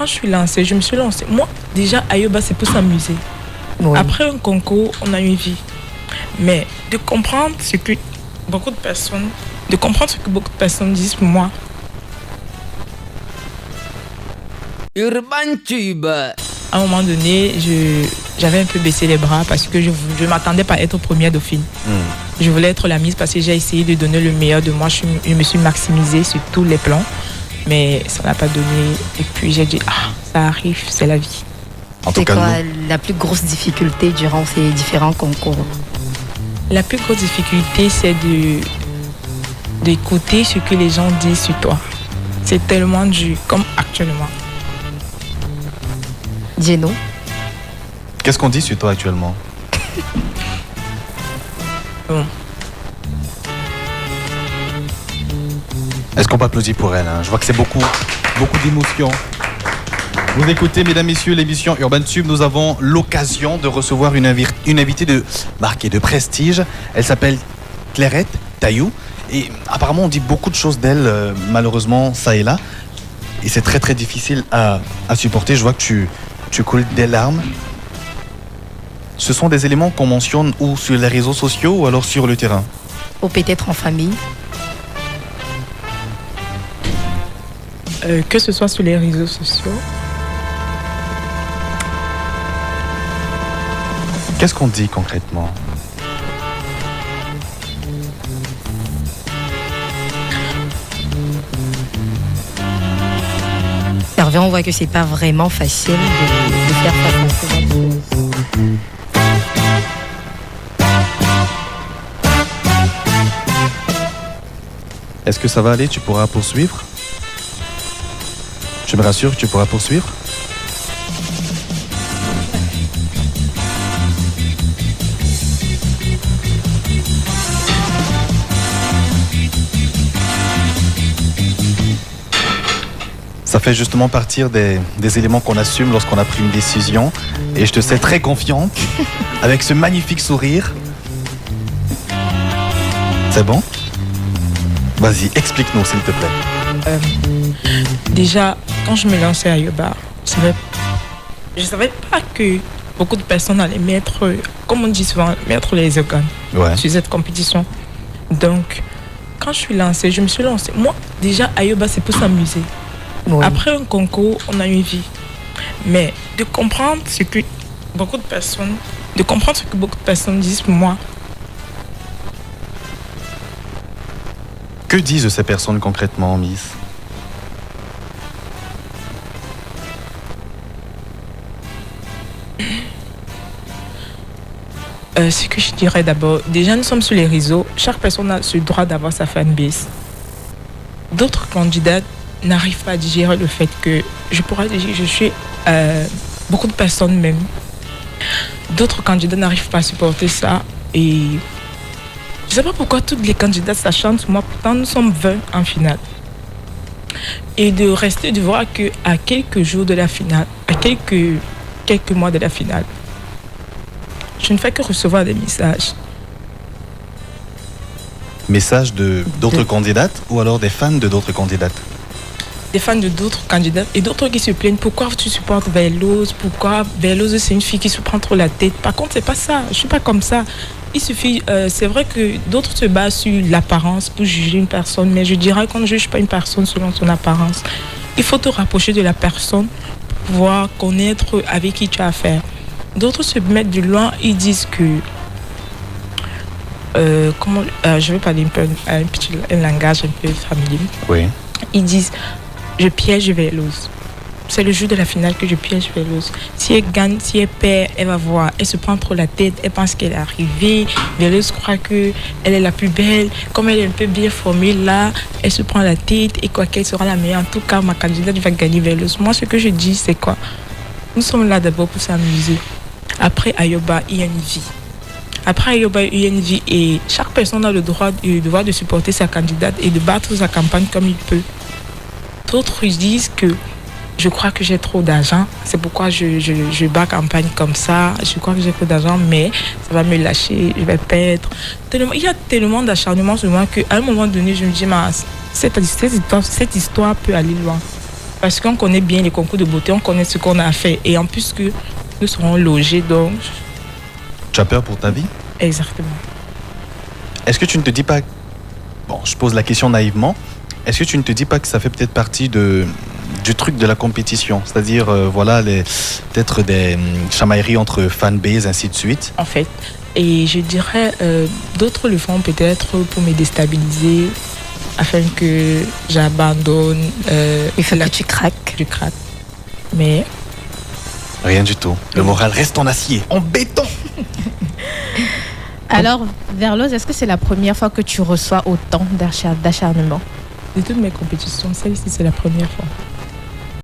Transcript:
quand je suis lancée, je me suis lancée. Moi, déjà, Ayoba, c'est pour s'amuser. Oui. Après un concours, on a une vie. Mais de comprendre ce que beaucoup de personnes disent pour moi. Urban Tube. À un moment donné, j'avais un peu baissé les bras parce que je ne m'attendais pas à être première dauphine. Je voulais être la Miss parce que j'ai essayé de donner le meilleur de moi. Je me suis maximisée sur tous les plans, mais ça n'a pas donné. Et puis j'ai dit, ça arrive, c'est la vie. C'est quoi la plus grosse difficulté durant ces différents concours? La plus grosse difficulté, c'est d'écouter ce que les gens disent sur toi. C'est tellement dur, comme actuellement. Geno, qu'est-ce qu'on dit sur toi actuellement? Bon. Est-ce qu'on peut applaudir pour elle, hein? Je vois que c'est beaucoup d'émotions. Vous écoutez, mesdames, messieurs, l'émission Urban Tube. Nous avons l'occasion de recevoir une invitée de marque et de prestige. Elle s'appelle Clairette Taillou. Et apparemment, on dit beaucoup de choses d'elle, malheureusement, ça et là. Et c'est très, très difficile à supporter. Je vois que tu coules des larmes. Ce sont des éléments qu'on mentionne ou sur les réseaux sociaux ou alors sur le terrain? ou peut-être en famille? Que ce soit sur les réseaux sociaux. Qu'est-ce qu'on dit concrètement? Hervé, on voit que c'est pas vraiment facile de faire face à ce genre de choses. Est-ce que ça va aller? Tu pourras poursuivre? Je me rassure que tu pourras poursuivre? Ça fait justement partir des éléments qu'on assume lorsqu'on a pris une décision. Et je te sais très confiante, avec ce magnifique sourire. C'est bon? Vas-y, explique-nous s'il te plaît. Déjà, quand je me lançais à Ayoba, je savais pas que beaucoup de personnes allaient mettre, comme on dit souvent, mettre les organes sur cette compétition. Donc, quand je suis lancée, je me suis lancée. Moi, déjà, Ayoba, c'est pour s'amuser. Oui. Après un concours, on a une vie. Mais de comprendre ce que beaucoup de personnes disent pour moi. Que disent ces personnes concrètement, Miss? Ce que je dirais d'abord, déjà nous sommes sur les réseaux, chaque personne a ce droit d'avoir sa fanbase. D'autres candidates n'arrivent pas à digérer le fait que je pourrais dire que je suis beaucoup de personnes même. D'autres candidats n'arrivent pas à supporter ça et je ne sais pas pourquoi toutes les candidates s'acharnent sur moi, pourtant nous sommes 20 en finale. Et de rester, de voir qu'à quelques jours de la finale, à quelques mois de la finale, je ne fais que recevoir des messages. Messages d'autres candidates ou alors des fans de d'autres candidates? Des fans de d'autres candidats et d'autres qui se plaignent. Pourquoi tu supportes Veloz? Pourquoi Veloz, c'est une fille qui se prend trop la tête? Par contre, c'est pas ça. Je suis pas comme ça. Il suffit, c'est vrai que d'autres se basent sur l'apparence pour juger une personne, mais je dirais qu'on ne juge pas une personne selon son apparence. Il faut te rapprocher de la personne pour pouvoir connaître avec qui tu as affaire. D'autres se mettent de loin, ils disent que je vais parler un langage un peu familier. Oui. Ils disent je piège Veloz. C'est le jour de la finale que je piège Veloz. Si elle gagne, si elle perd, elle va voir. Elle se prend trop la tête, elle pense qu'elle est arrivée. Veloz croit qu'elle est la plus belle. Comme elle est un peu bien formée là, elle se prend la tête et quoi qu'elle sera la meilleure. En tout cas, ma candidate va gagner Veloz. Moi, ce que je dis, c'est quoi? Nous sommes là d'abord pour s'amuser. Après Ayoba, il y a une vie. Après Ayoba, il y a une vie et chaque personne a le devoir de supporter sa candidate et de battre sa campagne comme il peut. D'autres disent que je crois que j'ai trop d'argent, c'est pourquoi je bats campagne comme ça, je crois que j'ai trop d'argent, mais ça va me lâcher, je vais perdre. Il y a tellement d'acharnement sur moi qu'à un moment donné, je me dis, cette histoire peut aller loin. Parce qu'on connaît bien les concours de beauté, on connaît ce qu'on a à faire. Et en plus que nous serons logés, donc... Tu as peur pour ta vie? Exactement. Est-ce que tu ne te dis pas... Bon, je pose la question naïvement. Est-ce que tu ne te dis pas que ça fait peut-être partie du truc de la compétition? C'est-à-dire, voilà, peut-être des chamailleries entre fanbase, ainsi de suite. En fait. Et je dirais, d'autres le font peut-être pour me déstabiliser, afin que j'abandonne. Il faut que tu craques. Je craque. Mais... Rien du tout. Le moral reste en acier, en béton. Alors, Verloz, est-ce que c'est la première fois que tu reçois autant d'acharnement? De toutes mes compétitions, celle-ci, c'est la première fois.